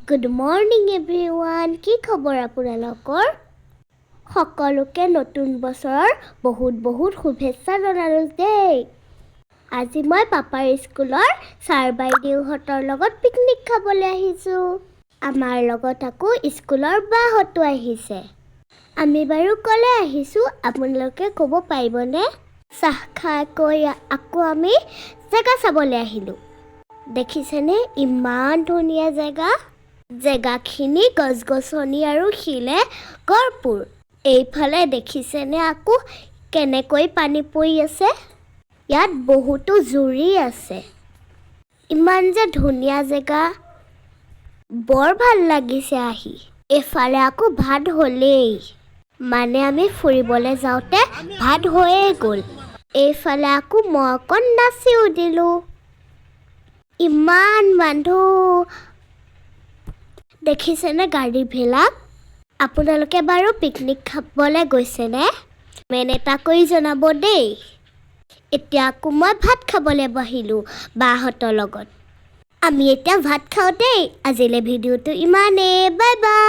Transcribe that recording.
Good morning everyone. কি খবৰ আপোনালোকৰ? সকলোকে নতুন বছৰৰ বহুত শুভেচ্ছা জনালোঁ দেই। আজি মই পাপাৰ স্কুলৰ ছাৰ বাইদেউহঁতৰ লগত পিকনিক খাবলৈ আহিছোঁ। আমাৰ লগত আকৌ স্কুলৰ বাহঁতো আহিছে। আমি বাৰু ক'লে আহিছোঁ আপোনালোকে ক'ব পাৰিবনে? চাহ খাই আকৌ আমি জেগা চাবলৈ আহিলোঁ। দেখিছেনে ইমান ধুনীয়া জেগাখিনি গছ-গছনি আৰু শিলে ভৰপূৰ। এইফালে দেখিছেনে আকৌ কেনেকৈ পানী পৰি আছে? ইয়াত বহুতো জুৰি আছে। ইমান যে ধুনীয়া জেগা, বৰ ভাল লাগিছে আহি। এইফালে আকৌ ভাত হ'লেই, মানে আমি ফুৰিবলৈ যাওঁতে ভাত হৈয়ে গ'ল। এইফালে আকৌ মই অকণ নাচিও দিলোঁ। ইমান মানুহ দেখিছেনে গাড়ীবিলাক? আপোনালোকে বাৰু পিকনিক খাবলৈ গৈছেনে? কমেণ্ট এটা কৰি জনাব দেই। এতিয়া আকৌ মই ভাত খাবলৈ বহিলোঁ বাহঁতৰ লগত। আমি এতিয়া ভাত খাওঁ দেই। আজিলৈ ভিডিঅ'টো ইমানেই। Bye bye.